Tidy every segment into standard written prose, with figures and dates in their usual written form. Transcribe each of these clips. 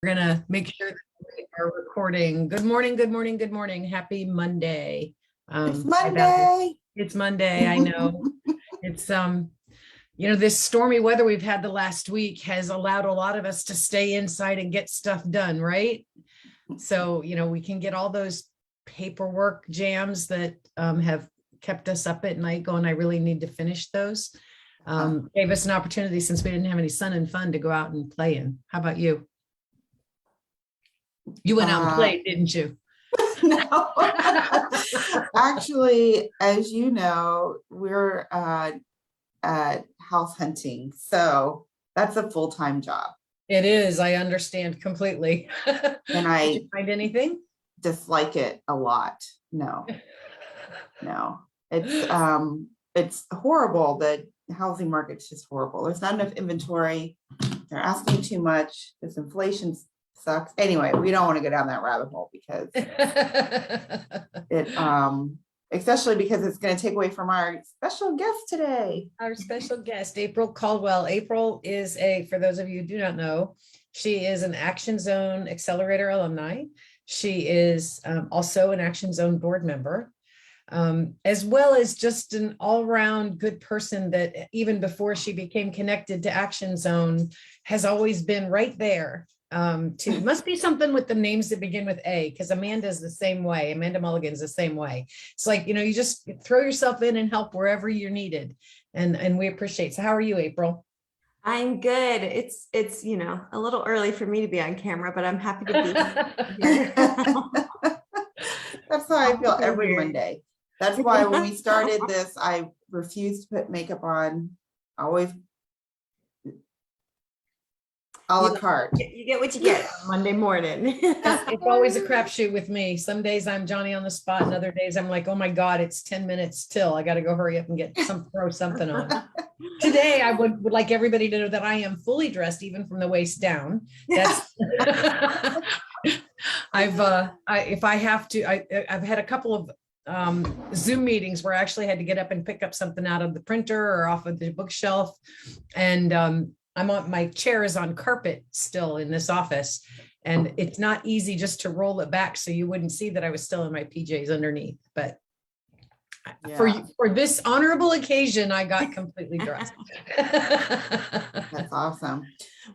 We're gonna make sure that we are recording. Good morning, good morning, good morning. Happy Monday. It's Hi, Valerie. Monday. It's Monday, I know. It's this stormy weather we've had the last week has allowed a lot of us to stay inside and get stuff done, right? So, we can get all those paperwork jams that have kept us up at night going, I really need to finish those. Gave us an opportunity since we didn't have any sun and fun to go out and play in. How about you? You went out and played, didn't you? No. Actually, as you know, we're house hunting, so that's a full-time job. It is. I understand completely. And Did you find anything? dislike it a lot. No, it's horrible. The housing market's just horrible. There's not enough inventory. They're asking too much. This inflation sucks. Anyway, we don't want to go down that rabbit hole because especially because it's going to take away from our special guest today. Our special guest, April Caldwell. April is for those of you who do not know, she is an Action Zone Accelerator alumni. She is also an Action Zone board member, as well as just an all-round good person that even before she became connected to Action Zone has always been right there. Must be something with the names that begin with A, because Amanda's the same way. Amanda Mulligan's the same way. It's like, you just throw yourself in and help wherever you're needed. And we appreciate. So how are you, April? I'm good. It's a little early for me to be on camera, but I'm happy to be here. That's how I feel every Monday. That's why when we started this, I refused to put makeup on. Always a la carte. You get what you get Monday morning. It's always a crapshoot with me. Some days I'm Johnny on the spot, and other days I'm like, oh my God, it's 10 minutes till. I got to go hurry up and throw something on. Today, I would like everybody to know that I am fully dressed, even from the waist down. That's if I have to, I've had a couple of Zoom meetings where I actually had to get up and pick up something out of the printer or off of the bookshelf. And my chair is on carpet still in this office, and it's not easy just to roll it back so you wouldn't see that I was still in my PJs underneath. But yeah. For this honorable occasion, I got completely dressed. That's awesome.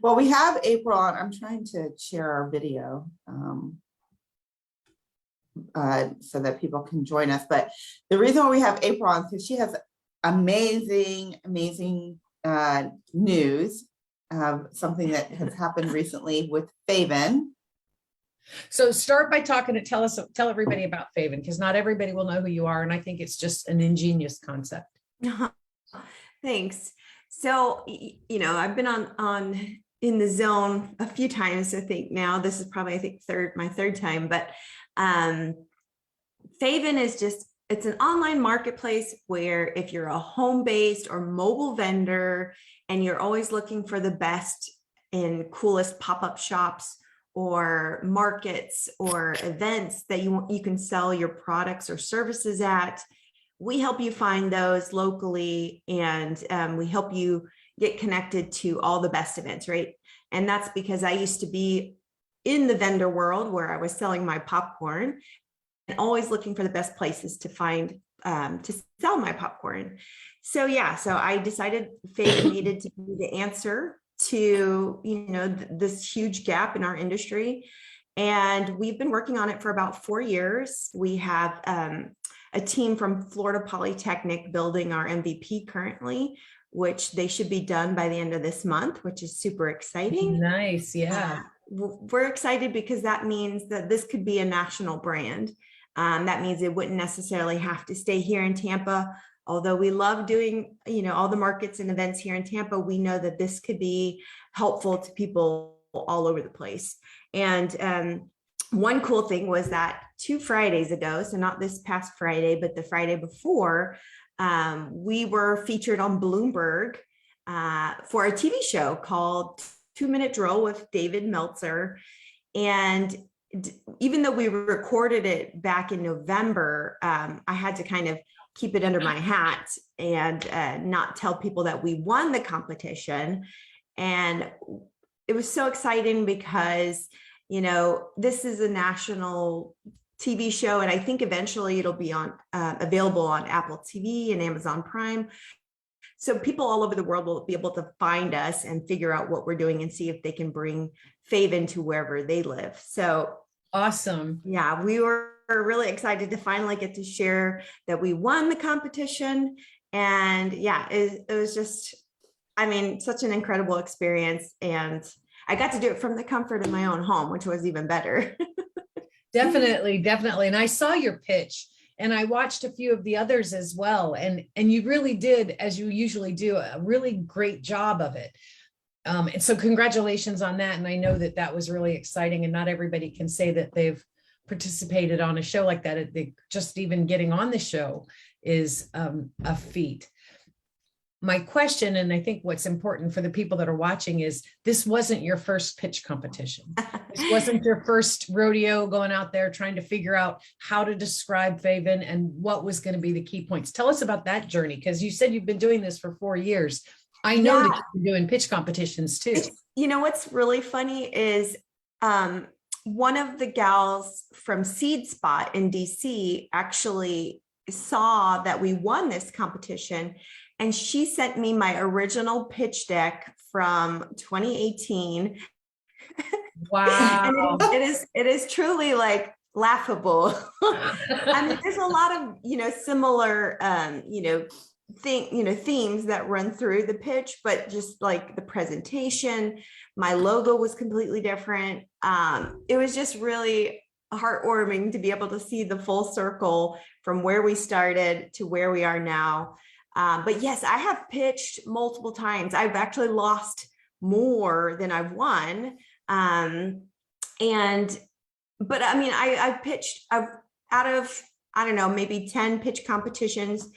Well, we have April on. I'm trying to share our video so that people can join us. But the reason why we have April on is because she has amazing news of something that has happened recently with fayVen. So start by tell everybody about fayVen, because not everybody will know who you are, and I think it's just an ingenious concept. Thanks. So I've been on in the zone a few times. I think now this is probably my third time, but fayVen is it's an online marketplace where if you're a home-based or mobile vendor and you're always looking for the best and coolest pop-up shops or markets or events that you can sell your products or services at, we help you find those locally, and we help you get connected to all the best events, right? And that's because I used to be in the vendor world where I was selling my popcorn and always looking for the best places to find to sell my popcorn. So I decided fayVen needed to be the answer to this huge gap in our industry, and we've been working on it for about 4 years. We have a team from Florida Polytechnic building our MVP currently, which they should be done by the end of this month, which is super exciting. Nice. Yeah. We're excited because that means that this could be a national brand. That means it wouldn't necessarily have to stay here in Tampa. Although we love doing, all the markets and events here in Tampa, we know that this could be helpful to people all over the place. And one cool thing was that 2 Fridays ago, so not this past Friday, but the Friday before, we were featured on Bloomberg for a TV show called 2-Minute Drill with David Meltzer. And even though we recorded it back in November, I had to kind of keep it under my hat and not tell people that we won the competition. And it was so exciting because, you know, this is a national TV show, and I think eventually it'll be on available on Apple TV and Amazon Prime. So people all over the world will be able to find us and figure out what we're doing and see if they can bring fayVen to wherever they live. So Awesome. yeah, we were really excited to finally get to share that we won the competition. And yeah, it was just, I mean, such an incredible experience. And I got to do it from the comfort of my own home, which was even better. Definitely, definitely. And I saw your pitch and I watched a few of the others as well. And you really did, as you usually do, a really great job of it. And so congratulations on that. And I know that that was really exciting, and not everybody can say that they've participated on a show like that. Just even getting on the show is a feat. My question, and I think what's important for the people that are watching, is this wasn't your first pitch competition. This wasn't your first rodeo going out there trying to figure out how to describe fayVen and what was going to be the key points. Tell us about that journey, because you said you've been doing this for 4 years. I know that you've been doing pitch competitions too. You know, what's really funny is one of the gals from Seed Spot in DC actually saw that we won this competition, and she sent me my original pitch deck from 2018. Wow. And it is truly like laughable. I mean, there's a lot of, you know, similar, themes that run through the pitch, but just like the presentation, my logo was completely different. It was just really heartwarming to be able to see the full circle from where we started to where we are now. But yes, I have pitched multiple times. I've actually lost more than I've won. But I mean, I've pitched out of, I don't know, maybe 10 pitch competitions.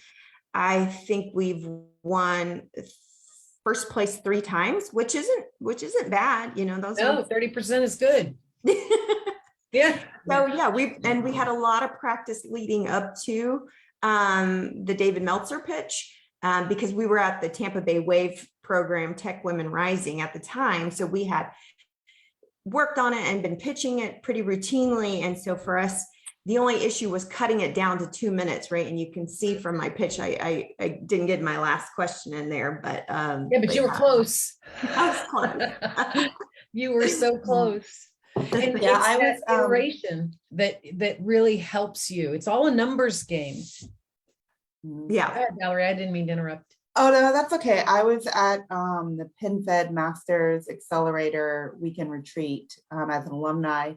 I think we've won first place 3 times, which isn't bad. You know, those No, 30% is good. Yeah. So yeah, we had a lot of practice leading up to the David Meltzer pitch, because we were at the Tampa Bay Wave program, Tech Women Rising at the time. So we had worked on it and been pitching it pretty routinely. And so for us, the only issue was cutting it down to 2 minutes, right? And you can see from my pitch, I didn't get my last question in there, but but you were close. I was close. You were so close. And Yeah, it's I that was, iteration that really helps you. It's all a numbers game. Yeah. Go ahead, Valerie, I didn't mean to interrupt. Oh, no, that's okay. I was at the PenFed Masters Accelerator Weekend Retreat as an alumni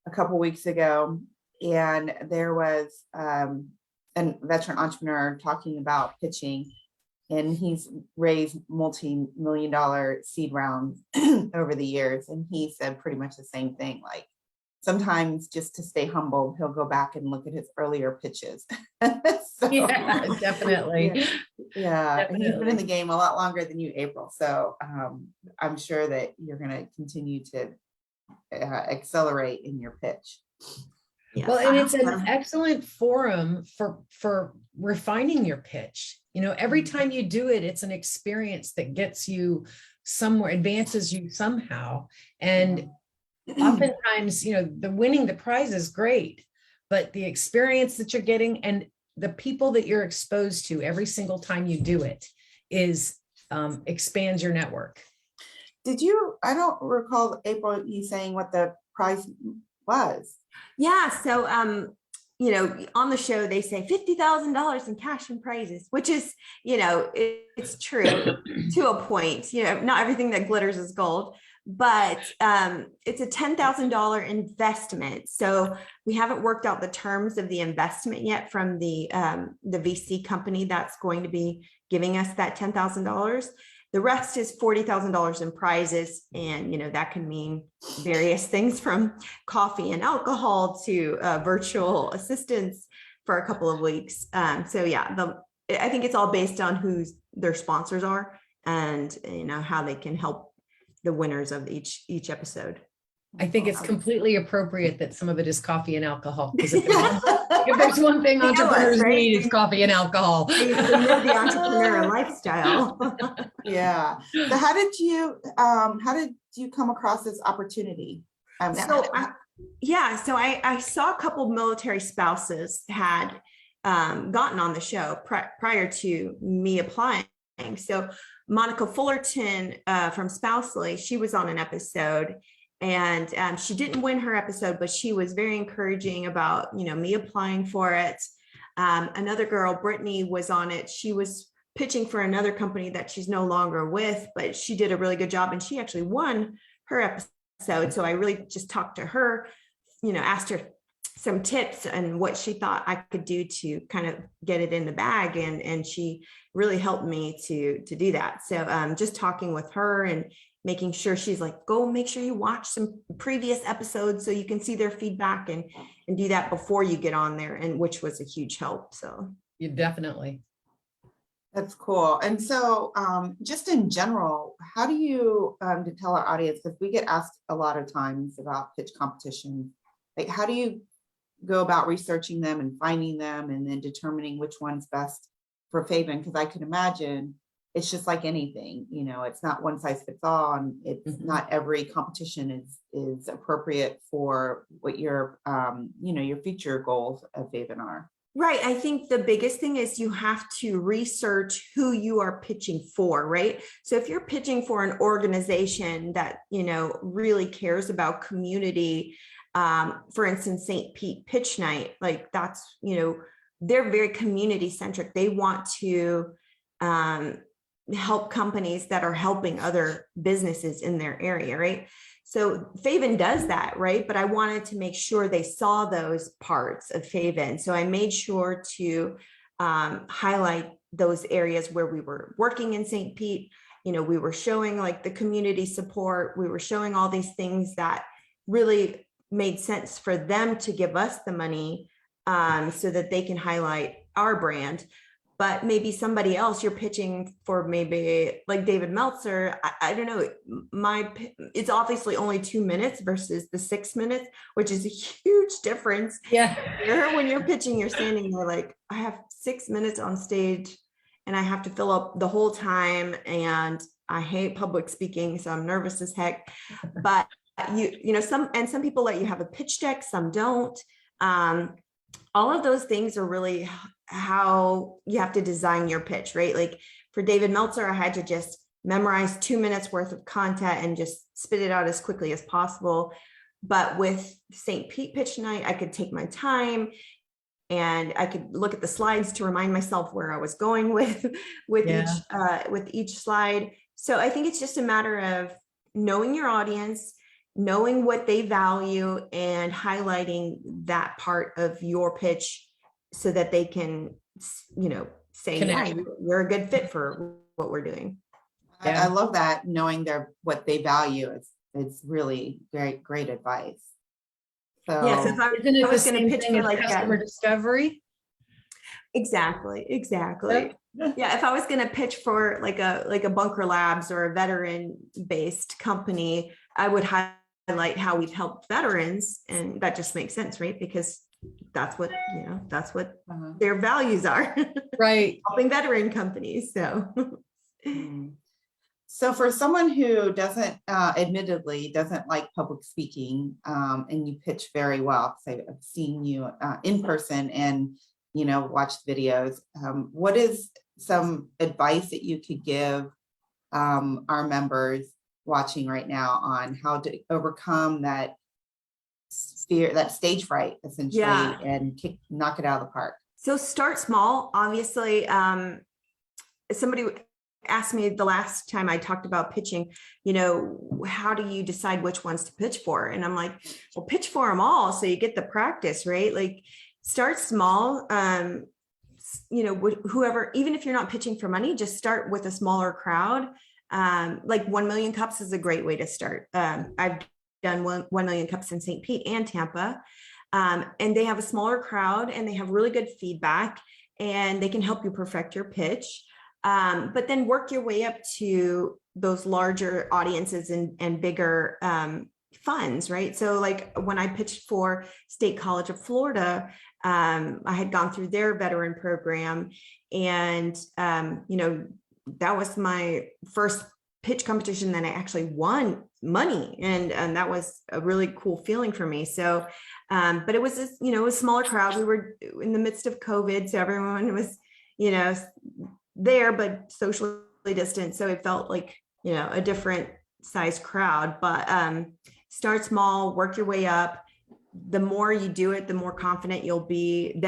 a couple weeks ago. And there was a veteran entrepreneur talking about pitching, and he's raised multi-million-dollar seed rounds over the years. And he said pretty much the same thing. Like, sometimes just to stay humble, he'll go back and look at his earlier pitches. So, Yeah, definitely. yeah. And he's been in Definitely. the game a lot longer than you, April. So I'm sure that you're going to continue to accelerate in your pitch. Yes. Well, and it's an excellent forum for refining your pitch. You know, every time you do it, it's an experience that gets you somewhere, advances you somehow. And oftentimes, you know, the winning the prize is great, but the experience that you're getting and the people that you're exposed to every single time you do it is expands your network. I don't recall, April, you saying what the prize was. Yeah. So, you know, on the show, they say $50,000 in cash and prizes, which is, you know, it's true to a point. You know, not everything that glitters is gold, but it's a $10,000 investment. So we haven't worked out the terms of the investment yet from the VC company that's going to be giving us that $10,000. The rest is $40,000 in prizes. And, you know, that can mean various things from coffee and alcohol to virtual assistants for a couple of weeks. So yeah, I think it's all based on who their sponsors are and, you know, how they can help the winners of each episode. I think it's completely appropriate that some of it is coffee and alcohol. Because if there's one thing They know us, entrepreneurs right? need, it's coffee and alcohol. They live the entrepreneur lifestyle. Yeah. So how did you come across this opportunity? So I saw a couple military spouses had gotten on the show prior to me applying. So Monica Fullerton from Spousely, she was on an episode, and she didn't win her episode, but she was very encouraging about, me applying for it. Another girl, Brittany, was on it. She was pitching for another company that she's no longer with, but she did a really good job, and she actually won her episode. So I really just talked to her, asked her some tips and what she thought I could do to kind of get it in the bag. And she really helped me to do that. So just talking with her and making sure, she's like, go make sure you watch some previous episodes so you can see their feedback and do that before you get on there, and which was a huge help. So You definitely. That's cool. And so just in general, how do you to tell our audience, because we get asked a lot of times about pitch competition, like how do you go about researching them and finding them and then determining which one's best for fayVen? Because I can imagine it's just like anything, it's not one size fits all, and it's not every competition is appropriate for what your your future goals of fayVen are. Right. I think the biggest thing is you have to research who you are pitching for, right? So if you're pitching for an organization that, really cares about community, for instance, St. Pete Pitch Night, like that's, they're very community centric. They want to help companies that are helping other businesses in their area, right? So fayVen does that, right? But I wanted to make sure they saw those parts of fayVen. So I made sure to highlight those areas where we were working in St. Pete. We were showing like the community support. We were showing all these things that really made sense for them to give us the money so that they can highlight our brand. But maybe somebody else you're pitching for, maybe like David Meltzer, I don't know, it's obviously only 2 minutes versus the 6 minutes, which is a huge difference. Yeah. When you're pitching, you're standing there like, I have 6 minutes on stage and I have to fill up the whole time, and I hate public speaking, so I'm nervous as heck. But some people let you have a pitch deck, some don't. All of those things are really how you have to design your pitch, right? Like for David Meltzer, I had to just memorize 2 minutes worth of content and just spit it out as quickly as possible. But with St. Pete Pitch Night, I could take my time and I could look at the slides to remind myself where I was going with each slide. So I think it's just a matter of knowing your audience, knowing what they value, and highlighting that part of your pitch so that they can, say, yeah, you're a good fit for what we're doing. I love that, knowing what they value. It's really great advice. So yes, if I was going to pitch for like customer discovery. Exactly. Yeah, if I was going to pitch for like a Bunker Labs or a veteran-based company, I would highlight how we've helped veterans, and that just makes sense, right? Because that's what their values are, right? Helping veteran companies. So for someone who doesn't, admittedly doesn't like public speaking, and you pitch very well, because I've seen you in person and watched videos, what is some advice that you could give our members watching right now on how to overcome that fear, that stage fright, essentially, and knock it out of the park? So start small. Obviously, somebody asked me the last time I talked about pitching, how do you decide which ones to pitch for? And I'm like, well, pitch for them all so you get the practice, right? Like start small. Whoever, even if you're not pitching for money, just start with a smaller crowd. Like 1 Million Cups is a great way to start. I've done 1 Million Cups in St. Pete and Tampa, and they have a smaller crowd and they have really good feedback, and they can help you perfect your pitch. But then work your way up to those larger audiences and bigger funds, right? So like when I pitched for State College of Florida, I had gone through their veteran program, and that was my first pitch competition that I actually won money, and that was a really cool feeling for me. So, but it was a smaller crowd. We were in the midst of COVID, so everyone was there, but socially distant. So it felt like a different size crowd. But start small, work your way up. The more you do it, the more confident you'll be.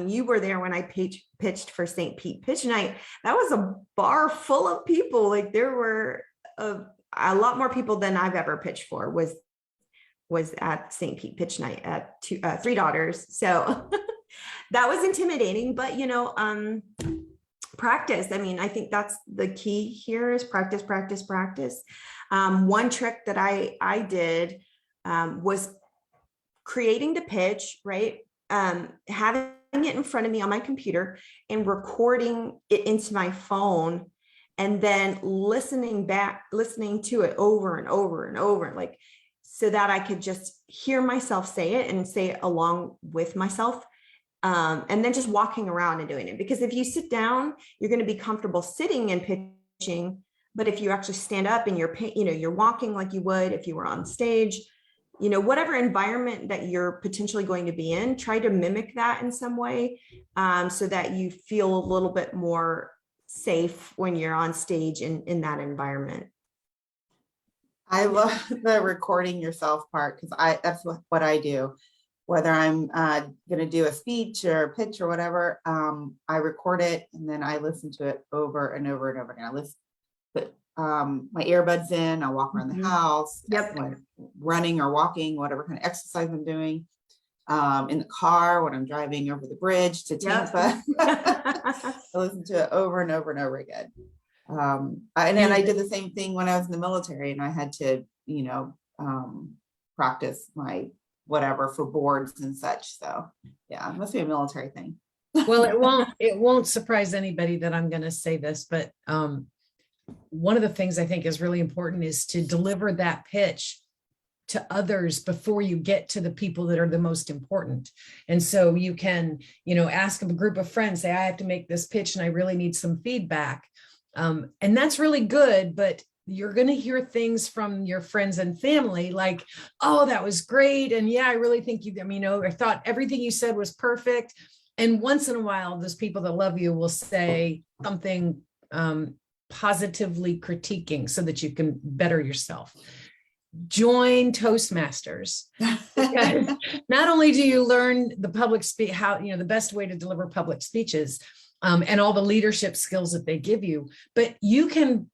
You were there when I pitched for St. Pete Pitch Night. That was a bar full of people. Like there were a lot more people than I've ever pitched for was at St. Pete Pitch Night at Three Daughters. So that was intimidating, but practice. I think that's the key here is practice, practice, practice. One trick that I did was creating the pitch, right? Having it in front of me on my computer and recording it into my phone, and then listening to it over and over and over, like, so that I could just hear myself say it and say it along with myself. And then just walking around and doing it. Because if you sit down, you're going to be comfortable sitting and pitching. But if you actually stand up and you're walking like you would if you were on stage, whatever environment that you're potentially going to be in, try to mimic that in some way, so that you feel a little bit more safe when you're on stage in that environment. I love the recording yourself part, because that's what I do. Whether I'm going to do a speech or a pitch or whatever, I record it and then I listen to it over and over and over again. I put my earbuds in, I walk around the house, running or walking, whatever kind of exercise I'm doing, in the car, when I'm driving over the bridge to Tampa. I listen to it over and over and over again. And then I did the same thing when I was in the military, and I had to, practice my whatever for boards and such. So yeah, it must be a military thing. Well, it won't surprise anybody that I'm going to say this, but one of the things I think is really important is to deliver that pitch to others before you get to the people that are the most important. And so you can, ask a group of friends, say, I have to make this pitch and I really need some feedback. And that's really good, but you're going to hear things from your friends and family like, oh, that was great. And yeah, I really think I thought everything you said was perfect. And once in a while, those people that love you will say something positively critiquing so that you can better yourself. Join Toastmasters. Because not only do you learn the public speak, how, the best way to deliver public speeches, and all the leadership skills that they give you, but you can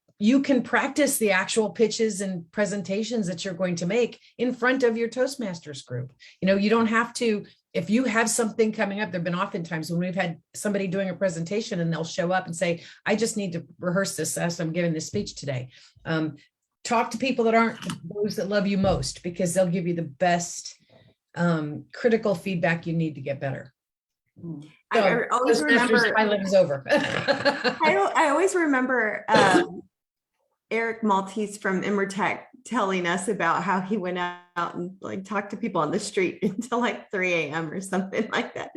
practice the actual pitches and presentations that you're going to make in front of your Toastmasters group. You don't have to, if you have something coming up. There've been oftentimes when we've had somebody doing a presentation and they'll show up and say, I just need to rehearse this as I'm giving this speech today. Talk to people that aren't those that love you most, because they'll give you the best critical feedback you need to get better. So, I always remember, my life is over. I always remember Eric Maltese from Immertech telling us about how he went out and talked to people on the street until 3 a.m. or something like that.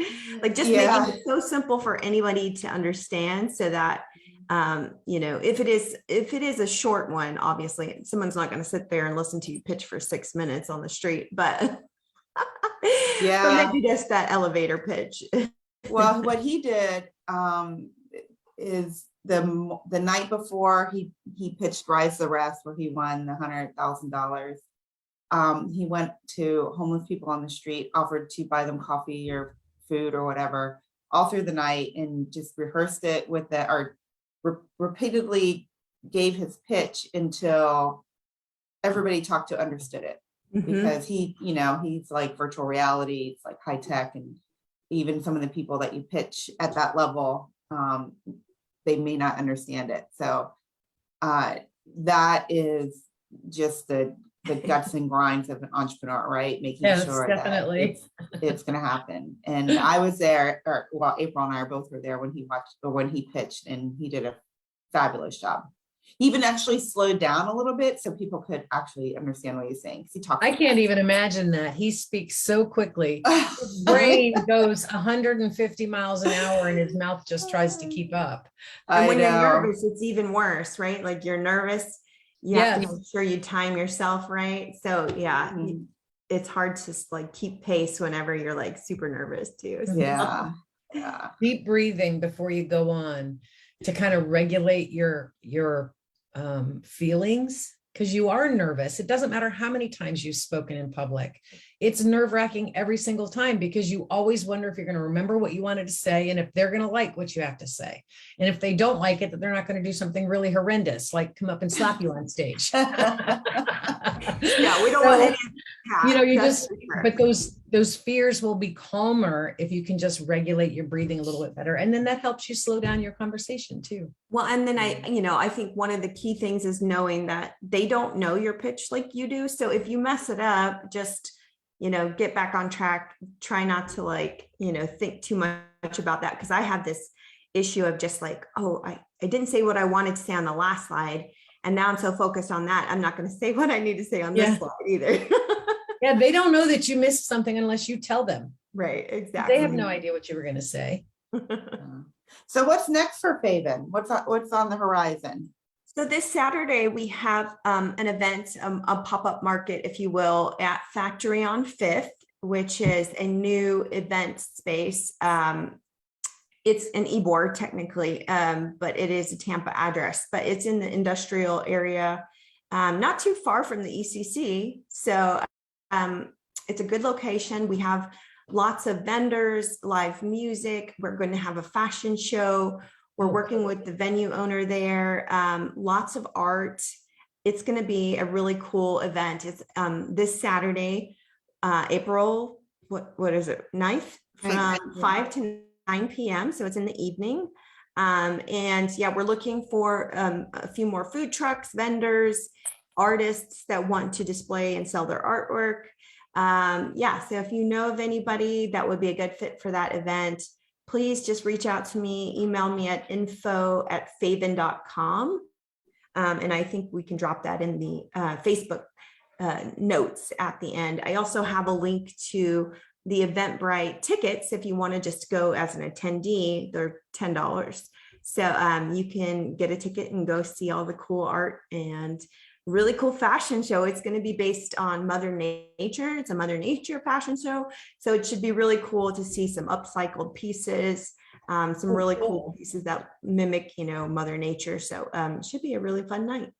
Just making it so simple for anybody to understand, so that if it is a short one, obviously someone's not going to sit there and listen to you pitch for 6 minutes on the street, but but maybe just that elevator pitch. Well, what he did is the night before he pitched Rise the Rest, where he won the $100,000. He went to homeless people on the street, offered to buy them coffee or food or whatever, all through the night, and just rehearsed it repeatedly gave his pitch until everybody talked to understood it. Because he's like virtual reality, it's like high tech, and even some of the people that you pitch at that level, they may not understand it. So that is just the guts and grinds of an entrepreneur, right? Making sure definitely that it's going to happen. And I was there, April and I both were there when he pitched, and he did a fabulous job. Even actually slowed down a little bit so people could actually understand what he's saying. 'Cause he talks. I like can't that. even imagine that. He speaks so quickly. His brain goes 150 miles an hour and his mouth just tries to keep up. And I when you're know. nervous, it's even worse, right? Like you're nervous, you have to Yes. make sure you time yourself right. So yeah, Mhm. it's hard to like keep pace whenever you're like super nervous too. So- Yeah. Yeah. Deep breathing before you go on to kind of regulate your feelings, because you are nervous. It doesn't matter how many times you've spoken in public. It's nerve-wracking every single time because you always wonder if you're going to remember what you wanted to say and if they're going to like what you have to say. And if they don't like it, that they're not going to do something really horrendous, like come up and slap you on stage. Yeah, we don't want any of that. You know, you That's just, for sure. but those fears will be calmer if you can just regulate your breathing a little bit better. And then that helps you slow down your conversation too. Well, and then I think one of the key things is knowing that they don't know your pitch like you do. So if you mess it up, just, get back on track, try not to think too much about that. Cause I have this issue of just like, oh, I didn't say what I wanted to say on the last slide. And now I'm so focused on that. I'm not going to say what I need to say on this slide either. Yeah. They don't know that you missed something unless you tell them. Right. Exactly. They have no idea what you were going to say. So what's next for fayVen? What's on the horizon? So this Saturday, we have an event, a pop-up market, if you will, at Factory on 5th, which is a new event space. It's an Ybor technically, but it is a Tampa address, but it's in the industrial area, not too far from the ECC. So it's a good location. We have lots of vendors, live music. We're going to have a fashion show. We're working with the venue owner there, lots of art. It's going to be a really cool event. It's this Saturday, April, what is it, 9th, from 5 to 9 p.m. So it's in the evening. And yeah, we're looking for a few more food trucks, vendors, artists that want to display and sell their artwork. Yeah, so if you know of anybody that would be a good fit for that event, please just reach out to me, email me at info@fayven.com. And I think we can drop that in the Facebook notes at the end. I also have a link to the Eventbrite tickets. If you want to just go as an attendee, they're $10. So you can get a ticket and go see all the cool art and really cool fashion show. It's going to be based on Mother Nature. It's a Mother Nature fashion show. So it should be really cool to see some upcycled pieces, some really cool pieces that mimic, Mother Nature. So it should be a really fun night.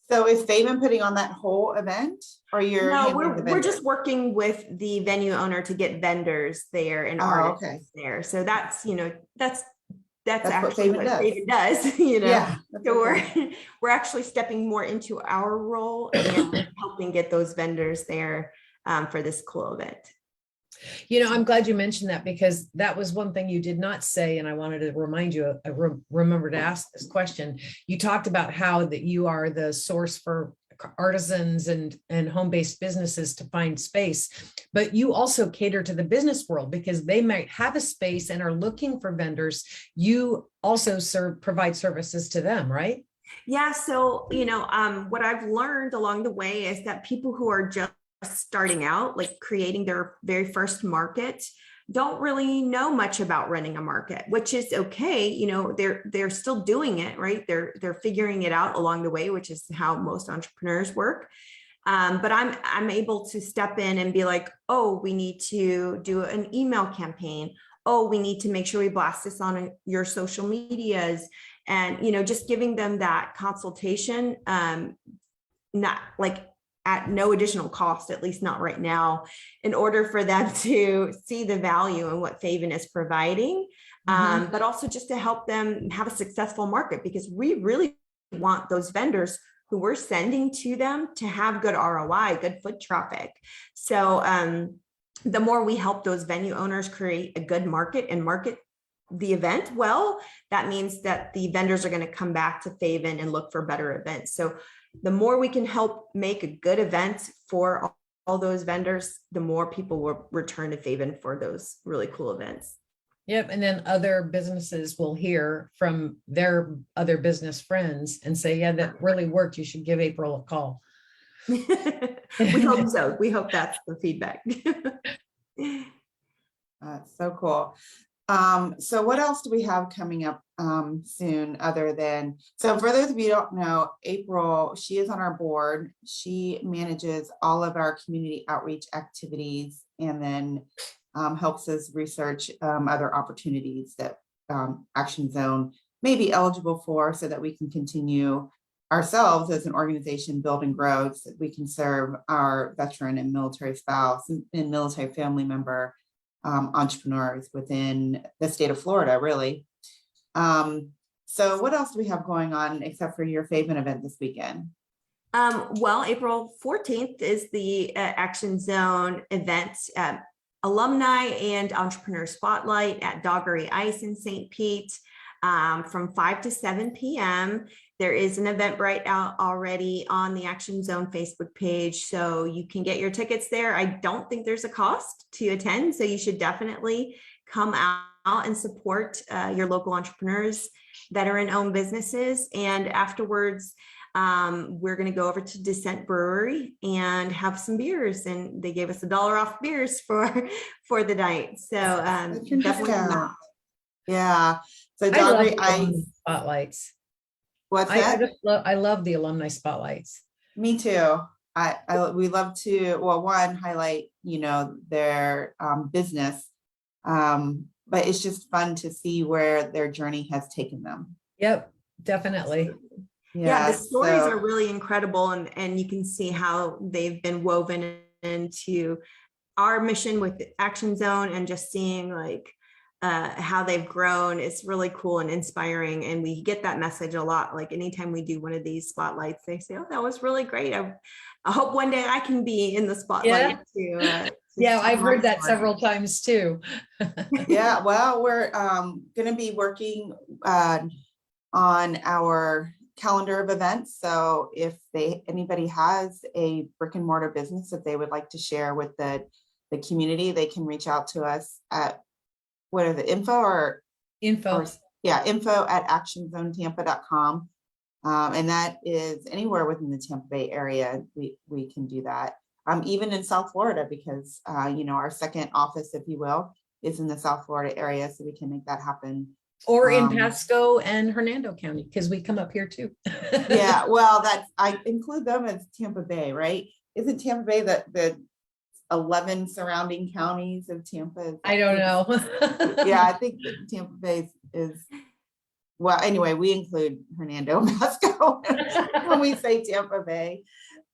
So is fayVen putting on that whole event, or you're No, we're just working with the venue owner to get vendors there and artists there. So that's actually what fayVen does, Yeah. So we're actually stepping more into our role and helping get those vendors there for this cool event. I'm glad you mentioned that, because that was one thing you did not say, and I wanted to remind you. I remember to ask this question. You talked about how that you are the source for artisans and home-based businesses to find space, but you also cater to the business world because they might have a space and are looking for vendors. You also provide services to them, right? Yeah. So, what I've learned along the way is that people who are just starting out, like creating their very first market, don't really know much about running a market, which is okay. They're still doing it, right? They're figuring it out along the way, which is how most entrepreneurs work. But I'm able to step in and be like, oh, we need to do an email campaign. Oh, we need to make sure we blast this on your social medias, and just giving them that consultation, not like at no additional cost, at least not right now, in order for them to see the value in what fayVen is providing, but also just to help them have a successful market, because we really want those vendors who we're sending to them to have good ROI, good foot traffic. So the more we help those venue owners create a good market and market the event well, that means that the vendors are going to come back to fayVen and look for better events. So the more we can help make a good event for all those vendors, the more people will return to fayVen for those really cool events. Yep. And then other businesses will hear from their other business friends and say, yeah, that really worked. You should give April a call. We hope so. We hope that's the feedback. So cool. So what else do we have coming up soon other than, so for those of you who don't know, April, she is on our board. She manages all of our community outreach activities and then helps us research other opportunities that Action Zone may be eligible for so that we can continue ourselves as an organization, build and grow so that we can serve our veteran and military spouse and military family member entrepreneurs within the state of Florida, really. So what else do we have going on except for your fayVen event this weekend? Well, April 14th is the Action Zone event, alumni and entrepreneur spotlight at Doggery Ice in St. Pete from 5 to 7 p.m. There is an Eventbrite out already on the Action Zone Facebook page, so you can get your tickets there. I don't think there's a cost to attend, so you should definitely come out and support your local entrepreneurs, veteran-owned businesses. And afterwards, we're going to go over to Descent Brewery and have some beers, and they gave us $1 off beers for the night. So definitely come out. Yeah. So I love Doggery the Ice. alumni spotlights. What's I that? just love, I love the alumni spotlights. Me too. We love to, well, one, highlight, their business. But it's just fun to see where their journey has taken them. Yep, definitely. Yeah, the stories are really incredible, and you can see how they've been woven into our mission with Action Zone, and just seeing like how they've grown is really cool and inspiring. And we get that message a lot. Like anytime we do one of these spotlights, they say, "Oh, that was really great. I hope one day I can be in the spotlight too." Yeah, I've heard that several times too. Yeah, well, we're going to be working on our calendar of events. So if anybody has a brick and mortar business that they would like to share with the community, they can reach out to us at info at actionzonetampa.com. And that is anywhere within the Tampa Bay area. We can do that. Even in South Florida, because our second office, if you will, is in the South Florida area, so we can make that happen. Or in Pasco and Hernando County, because we come up here too. Yeah, well, I include them as Tampa Bay, right? Isn't Tampa Bay the 11 surrounding counties of Tampa? I don't know. Yeah, I think that Tampa Bay is, well, anyway, we include Hernando and Pasco when we say Tampa Bay.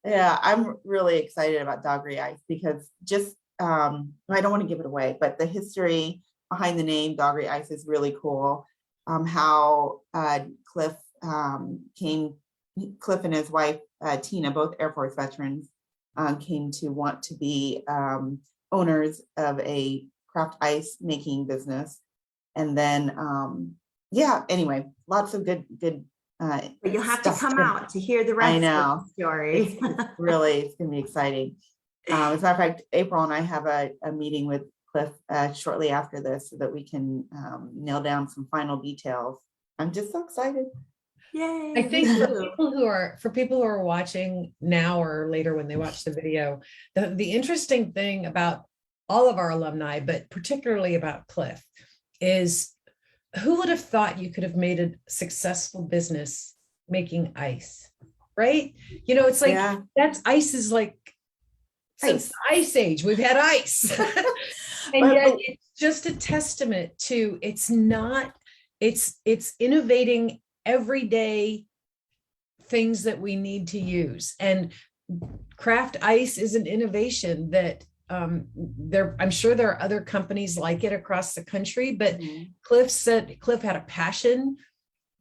Yeah, I'm really excited about Doggery Ice because just, I don't want to give it away, but the history behind the name Doggery Ice is really cool. How Cliff and his wife, Tina, both Air Force veterans, came to want to be owners of a craft ice making business. And then, anyway, lots of good but you'll have to come out to hear the rest of the story. It's going to be exciting. As a matter of fact, April and I have a meeting with Cliff shortly after this so that we can nail down some final details. I'm just so excited. Yay. I think for people who are watching now or later when they watch the video, the interesting thing about all of our alumni, but particularly about Cliff, is who would have thought you could have made a successful business making ice, right? It's like that's ice is like since the Ice Age, we've had ice. And yet it's just a testament to it's innovating everyday things that we need to use. And craft ice is an innovation that I'm sure there are other companies like it across the country, but Cliff had a passion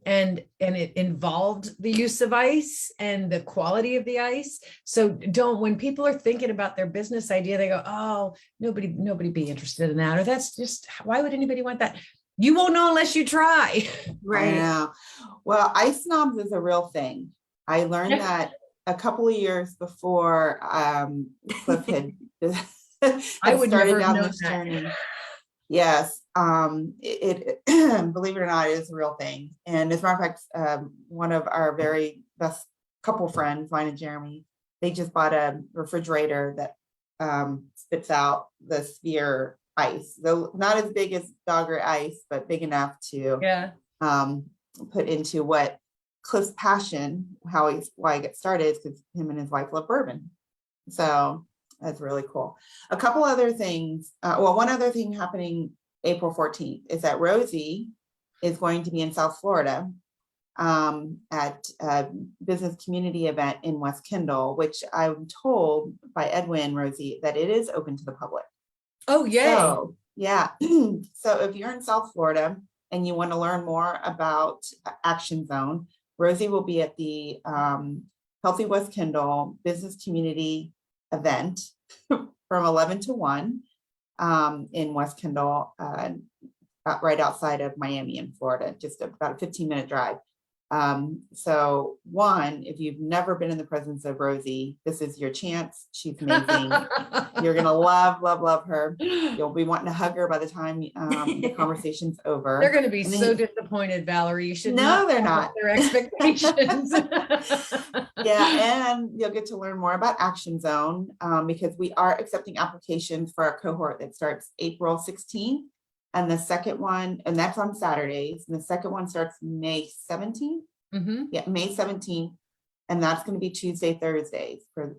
and it involved the use of ice and the quality of the ice. So when people are thinking about their business idea, they go, "Oh, nobody be interested in that," or "That's just, why would anybody want that?" You won't know unless you try. Right. Yeah. Well, ice snobs is a real thing. I learned that a couple of years before Cliff had I would started never down know this that. journey. Yes, believe it or not, it is a real thing. And as a matter of fact, one of our very best couple friends, mine and Jeremy, they just bought a refrigerator that spits out the sphere ice, though not as big as Dogger ice, but big enough to Yeah. put into what Cliff's passion, why he got started, is because him and his wife love bourbon. So that's really cool. A couple other things. One other thing happening April 14th is that Rosie is going to be in South Florida at a business community event in West Kendall, which I'm told by Edwin, Rosie, that it is open to the public. Oh, yay. So, yeah. So if you're in South Florida and you want to learn more about Action Zone, Rosie will be at the Healthy West Kendall Business Community event from 11 to 1 in West Kendall, right outside of Miami in Florida, just about a 15-minute drive. So one, if you've never been in the presence of Rosie, this is your chance. She's amazing. You're going to love her. You'll be wanting to hug her by the time the conversation's over. They're going to be And then so disappointed, Valerie. You should No, they're have not. their expectations. Yeah, and you'll get to learn more about Action Zone because we are accepting applications for a cohort that starts April 16th. And the second one, and that's on Saturdays. And the second one starts May 17th. Mhm. Yeah, May 17th. And that's going to be Tuesday, Thursdays for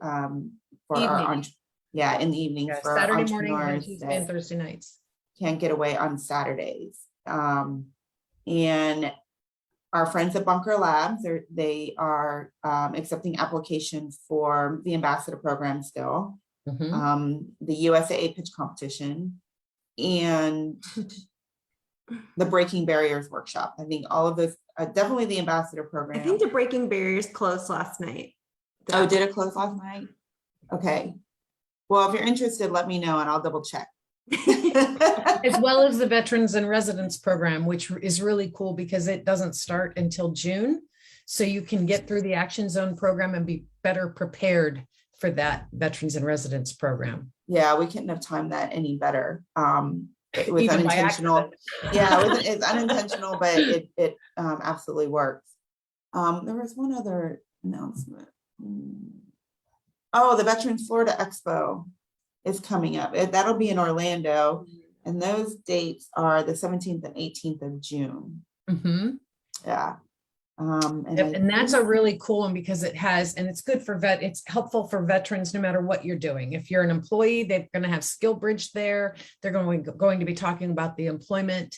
Evening. our in the evenings Yeah, for our Saturday morning and entrepreneurs Tuesday and that Thursday nights. can't get away on Saturdays. And our friends at Bunker Labs, they are accepting applications for the ambassador program still, Mhm. the USAA pitch competition, and the Breaking Barriers workshop. I think all of those, definitely the ambassador I program. think the Breaking Barriers closed last night. Oh, did it close last night? Okay. Well, if you're interested, let me know and I'll double check. As well as the Veterans and Residents program, which is really cool because it doesn't start until June. So you can get through the Action Zone program and be better prepared for that Veterans and Residents program. Yeah, we couldn't have timed that any better. It was Even by unintentional. accident. Yeah, it's unintentional, but it absolutely works. There was one other announcement. Oh, the Veterans Florida Expo is coming up. That'll be in Orlando, and those dates are the 17th and 18th of June. Mhm. Yeah. Yep, and that's a really cool one because it has, and it's good for it's helpful for veterans no matter what you're doing. If you're an employee, they're going to have Skill Bridge there. They're going to be talking about the employment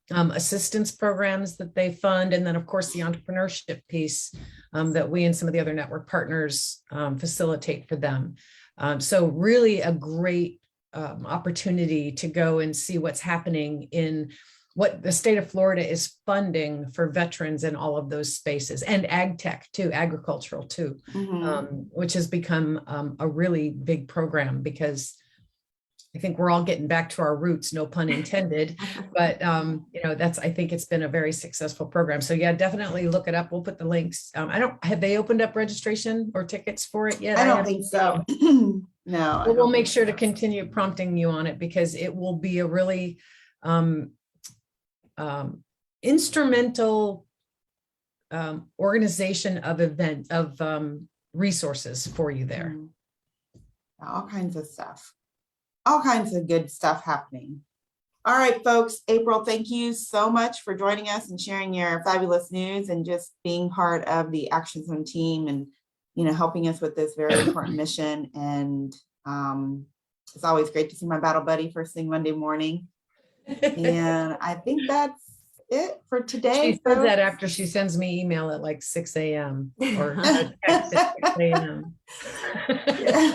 assistance programs that they fund. And then of course the entrepreneurship piece that we and some of the other network partners facilitate for them. So really a great opportunity to go and see what's happening in what the state of Florida is funding for veterans in all of those spaces, and ag tech too, agricultural too, which has become a really big program because I think we're all getting back to our roots, no pun intended, but I think it's been a very successful program. So yeah, definitely look it up. We'll put the links. Have they opened up registration or tickets for it yet? I don't think so. No. But we'll make sure to continue prompting you on it because it will be a really instrumental organization of resources for you there. All kinds of stuff. All kinds of good stuff happening. All right, folks. April, thank you so much for joining us and sharing your fabulous news and just being part of the Action Zone team and helping us with this very important mission. And it's always great to see my battle buddy first thing Monday morning. And I think that's it for today. She says that after she sends me email at like 6 a.m. or a text at 6 a.m. Yeah.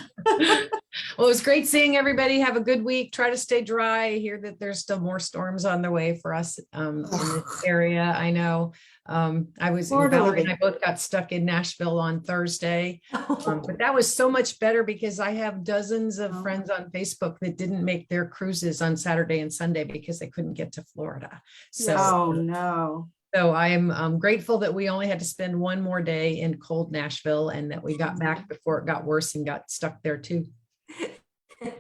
Well, it was great seeing everybody. Have a good week. Try to stay dry. I hear that there's still more storms on the way for us in this area. I know. Valerie and I both got stuck in Nashville on Thursday, but that was so much better because I have dozens of friends on Facebook that didn't make their cruises on Saturday and Sunday because they couldn't get to Florida. So, oh no. So I'm grateful that we only had to spend one more day in cold Nashville and that we got back before it got worse and got stuck there too.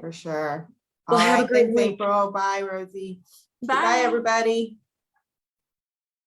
For sure. Well, All have a right, great thanks, week. April. Bye, Rosie. Bye, Bye. everybody.